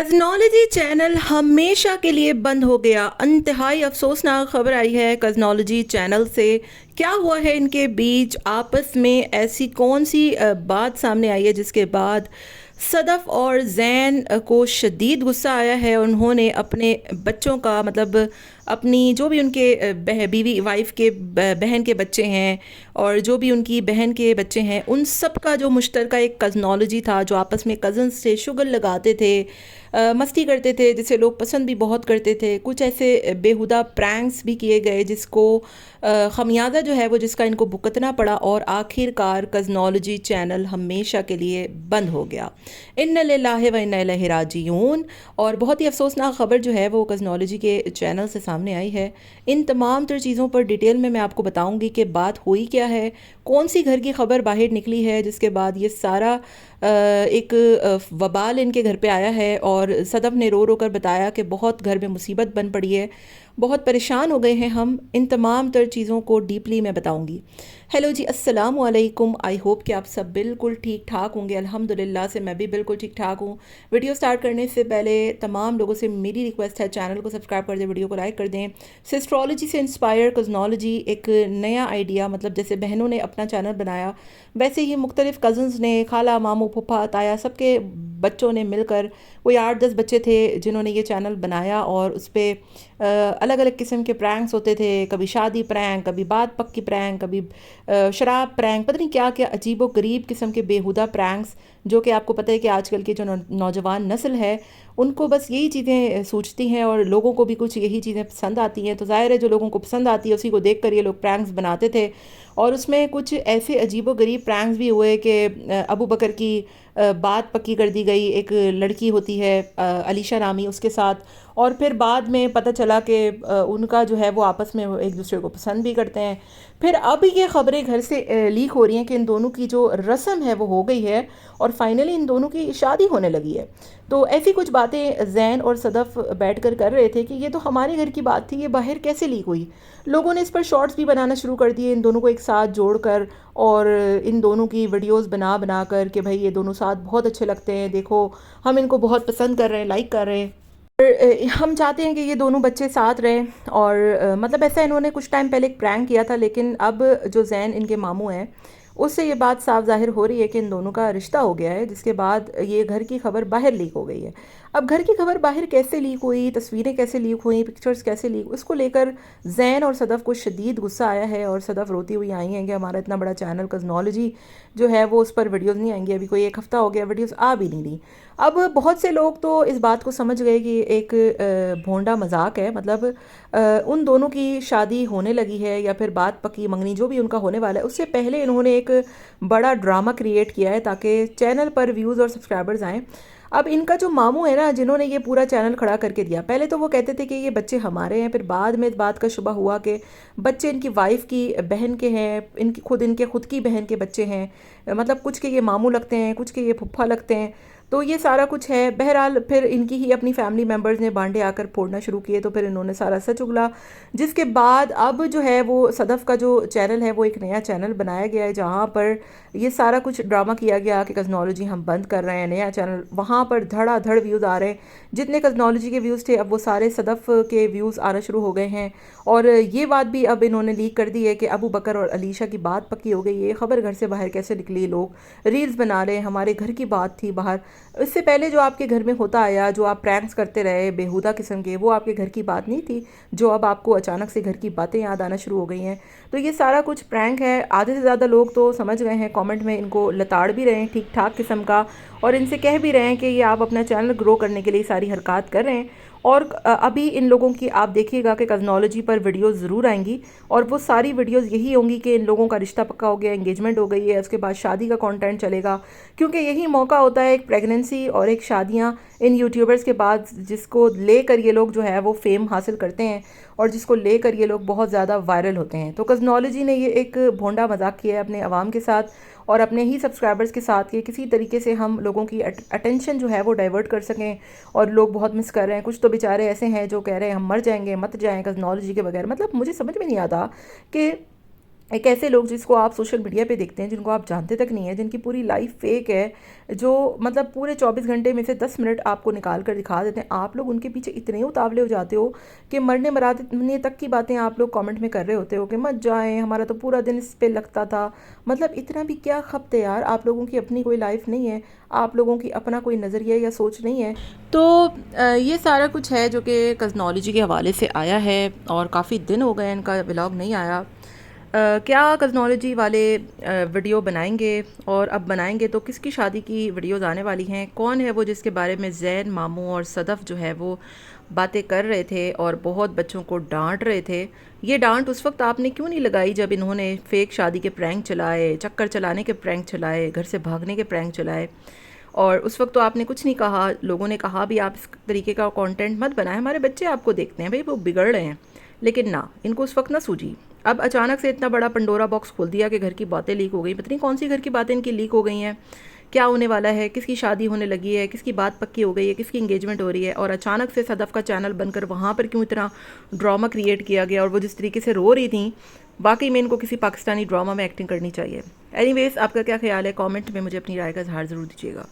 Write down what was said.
कज़नॉलजी channel हमेशा के लिए बंद हो गया। इंतहाई अफसोसनाक खबर आई है कज़नॉलजी चैनल से। क्या हुआ है इनके बीच, आपस में ऐसी कौन सी बात सामने आई है जिसके बाद सदफ़ और ज़ैन को शदीद गुस्सा आया है। उन्होंने अपने बच्चों का मतलब अपनी जो भी उनके बीवी वाइफ के बहन के बच्चे हैं और जो भी उनकी बहन के बच्चे हैं उन सब का जो मुश्तरका एक कज़नॉलजी था, जो आपस में कज़न्स से शुगल लगाते थे, मस्ती करते थे, जिसे लोग पसंद भी बहुत करते थे। कुछ ऐसे बेहुदा प्रैंक्स भी किए गए जिसको ख़मियाज़ा जो है वो जिसका इनको भुगतना पड़ा और आखिरकार कज़नॉलजी चैनल हमेशा के लिए बंद हो गया। इन्ना लिल्लाहि व इन्ना इलैहि राजिऊन। और बहुत ही अफसोसनाक ख़बर जो है वो कज़नॉलजी के चैनल से सामने आई है। इन तमाम तर चीज़ों पर डिटेल में मैं आपको बताऊंगी कि बात हुई क्या है, कौन सी घर की खबर बाहर निकली है जिसके बाद ये सारा एक वबाल इनके घर पे आया है। और सदफ़ ने रो रो कर बताया कि बहुत घर में मुसीबत बन पड़ी है, बहुत परेशान हो गए हैं हम। इन तमाम तर चीज़ों को डीपली मैं बताऊंगी। हेलो जी, अस्सलाम वालेकुम। आई होप कि आप सब बिल्कुल ठीक ठाक होंगे। अल्हम्दुलिल्लाह से मैं भी बिल्कुल ठीक ठाक हूँ। वीडियो स्टार्ट करने से पहले तमाम लोगों से मेरी रिक्वेस्ट है, चैनल को सब्सक्राइब कर दें, वीडियो को लाइक कर दें। सिस्ट्रोलॉजी से इंस्पायर कज़नॉलजी एक नया आइडिया, मतलब जैसे बहनों ने अपना चैनल बनाया वैसे ही मुख्तलिफ़ कज़न्स ने, खाला मामू फूफा ताया, सबके बच्चों ने मिलकर, कोई 8-10 बच्चे थे जिन्होंने ये चैनल बनाया। और उस पर अलग अलग किस्म के प्रैंक्स होते थे, कभी शादी प्रैंक, कभी बात पक्की प्रैंक, कभी शराब प्रैंक, पता नहीं क्या क्या अजीब व गरीब किस्म के बेहुदा प्रैंक्स, जो कि आपको पता है कि आजकल की जो नौजवान नस्ल है उनको बस यही चीज़ें सूझती हैं और लोगों को भी कुछ यही चीज़ें पसंद आती हैं। तो ज़ाहिर है जो लोगों को पसंद आती है उसी को देख कर ये लोग प्रैंक्स बनाते थे। और उसमें कुछ ऐसे अजीब व गरीब प्रैंक्स भी हुए कि अबू बकर की बात पक्की कर दी गई। एक लड़की होती है अलीशा नामी, उसके साथ। और फिर बाद में पता चला कि उनका जो है वो आपस में एक दूसरे को पसंद भी करते हैं। फिर अब ये ख़बरें घर से लीक हो रही हैं कि इन दोनों की जो रस्म है वो हो गई है और फाइनली इन दोनों की शादी होने लगी है। तो ऐसी कुछ बातें ज़ैन और सदफ़ बैठकर कर रहे थे कि ये तो हमारे घर की बात थी, ये बाहर कैसे लीक हुई। लोगों ने इस पर शॉर्ट्स भी बनाना शुरू कर दिए, इन दोनों को एक साथ जोड़कर, और इन दोनों की वीडियोस बना बना कर कि भाई ये दोनों साथ बहुत अच्छे लगते हैं, देखो हम इनको बहुत पसंद कर रहे हैं, लाइक कर रहे हैं, और हम चाहते हैं कि ये दोनों बच्चे साथ रहें। और मतलब ऐसा इन्होंने कुछ टाइम पहले एक प्रैंक किया था, लेकिन अब जो ज़ैन इनके मामू हैं उससे ये बात साफ जाहिर हो रही है कि इन दोनों का रिश्ता हो गया है, जिसके बाद ये घर की खबर बाहर लीक हो गई है। अब घर की खबर बाहर कैसे लीक हुई, तस्वीरें कैसे लीक हुई, पिक्चर्स कैसे लीक, उसको लेकर ज़ैन और सदफ़ को शदीद गुस्सा आया है। और सदफ़ रोती हुई आई हैं कि हमारा इतना बड़ा चैनल कज़नॉलजी जो है वो उस पर वीडियोज़ नहीं आएंगी, अभी कोई 1 हफ़्ता हो गया वीडियोज़ आ भी नहीं रही। अब बहुत से लोग तो इस बात को समझ गए कि एक भोंडा मजाक है, मतलब उन दोनों की शादी होने लगी है या फिर बात पकी मंगनी जो भी उनका होने वाला है उससे पहले इन्होंने एक बड़ा ड्रामा क्रिएट किया है ताकि चैनल पर व्यूज़ और सब्सक्राइबर्स आएँ। अब इनका जो मामू है ना, जिन्होंने ये पूरा चैनल खड़ा करके दिया, पहले तो वो कहते थे कि ये बच्चे हमारे हैं, फिर बाद में इस बात का शुबा हुआ कि बच्चे इनकी वाइफ की बहन के हैं, इनके खुद की बहन के बच्चे हैं, मतलब कुछ के ये मामू लगते हैं, कुछ के ये फुफ्फा लगते हैं। तो ये सारा कुछ है। बहरहाल फिर इनकी ही अपनी फैमिली मेम्बर्स ने बांडे आकर फोड़ना शुरू किए, तो फिर इन्होंने सारा सच उगला, जिसके बाद अब जो है वो सदफ़ का जो चैनल है वो एक नया चैनल बनाया गया है जहाँ पर ये सारा कुछ ड्रामा किया गया कि कज़नॉलजी हम बंद कर रहे हैं, नया चैनल। वहाँ पर धड़ाधड़ व्यूज़ आ रहे हैं, जितने कज़नॉलजी के व्यूज़ थे अब वो सारे सदफ़ के व्यूज़ आना शुरू हो गए हैं। और ये बात भी अब इन्होंने लीक कर दी है कि अबू बकर और अलीशा की बात पक्की हो गई। ये खबर घर से बाहर कैसे निकली, लोग रील्स बना रहे हैं, हमारे घर की बात थी बाहर। इससे पहले जो आपके घर में होता आया, जो आप प्रैंक्स करते रहे बेहुदा किस्म के, वो आपके घर की बात नहीं थी, जो अब आपको अचानक से घर की बातें याद आना शुरू हो गई हैं। तो ये सारा कुछ प्रैंक है। आधे से ज़्यादा लोग तो समझ गए हैं, कमेंट में इनको लताड़ भी रहे हैं ठीक ठाक किस्म का, और इनसे कह भी रहे हैं कि ये आप अपना चैनल ग्रो करने के लिए सारी हरकत कर रहे हैं। और अभी इन लोगों की आप देखिएगा कि कज़नॉलजी पर वीडियोस ज़रूर आएंगी, और वो सारी वीडियोस यही होंगी कि इन लोगों का रिश्ता पक्का हो गया, एंगेजमेंट हो गई है, उसके बाद शादी का कंटेंट चलेगा। क्योंकि यही मौका होता है, एक प्रेगनेंसी और एक शादियां इन यूट्यूबर्स के बाद, जिसको लेकर ये लोग जो है वो फेम हासिल करते हैं और जिसको लेकर ये लोग बहुत ज़्यादा वायरल होते हैं। तो कज़नॉलजी ने ये एक भोंडा मजाक किया है अपने अवाम के साथ और अपने ही सब्सक्राइबर्स के साथ, कि किसी तरीके से हम लोगों की अटेंशन जो है वो डाइवर्ट कर सकें। और लोग बहुत मिस कर रहे हैं, कुछ तो बेचारे ऐसे हैं जो कह रहे हैं हम मर जाएंगे, मत जाएं कज़नॉलजी के बगैर। मतलब मुझे समझ में नहीं आता कि एक ऐसे लोग जिसको आप सोशल मीडिया पे देखते हैं, जिनको आप जानते तक नहीं है, जिनकी पूरी लाइफ फेक है, जो मतलब पूरे 24 घंटे में से 10 मिनट आपको निकाल कर दिखा देते हैं, आप लोग उनके पीछे इतने उतावले हो जाते हो कि मरने मराने तक की बातें आप लोग कमेंट में कर रहे होते हो कि मत जाएं, हमारा तो पूरा दिन इस पे लगता था। मतलब इतना भी क्या खपते यार, आप लोगों की अपनी कोई लाइफ नहीं है, आप लोगों की अपना कोई नज़रिया या सोच नहीं है। तो ये सारा कुछ है जो कि कज़नोलॉजी के हवाले से आया है, और काफ़ी दिन हो गए इनका व्लॉग नहीं आया। क्या कज़नोलॉजी वाले वीडियो बनाएंगे, और अब बनाएंगे तो किसकी शादी की वीडियोज़ आने वाली हैं, कौन है वो जिसके बारे में ज़ैन, मामू और सदफ़ जो है वो बातें कर रहे थे और बहुत बच्चों को डांट रहे थे। ये डांट उस वक्त आपने क्यों नहीं लगाई जब इन्होंने फ़ेक शादी के प्रैंक चलाए, चक्कर चलाने के प्रैंक चलाए, घर से भागने के प्रैंक चलाए? और उस वक्त तो आपने कुछ नहीं कहा, लोगों ने कहा भी आप इस तरीके का कंटेंट मत बनाएं, हमारे बच्चे आपको देखते हैं भाई, वो बिगड़ रहे हैं। लेकिन ना, इनको उस वक्त ना सूझी। अब अचानक से इतना बड़ा पंडोरा बॉक्स खोल दिया कि घर की बातें लीक हो गई। पता नहीं कौन सी घर की बातें इनकी लीक हो गई हैं, क्या होने वाला है, किसकी शादी होने लगी है, किसकी बात पक्की हो गई है, किसकी इंगेजमेंट हो रही है, और अचानक से सदफ़ का चैनल बनकर वहाँ पर क्यों इतना ड्रामा क्रिएट किया गया। और वो जिस तरीके से रो रही थी, वाकई में इनको किसी पाकिस्तानी ड्रामा में एक्टिंग करनी चाहिए। एनीवेज़, आपका क्या ख्याल है? कमेंट में मुझे अपनी राय का इजहार ज़रूर दीजिएगा।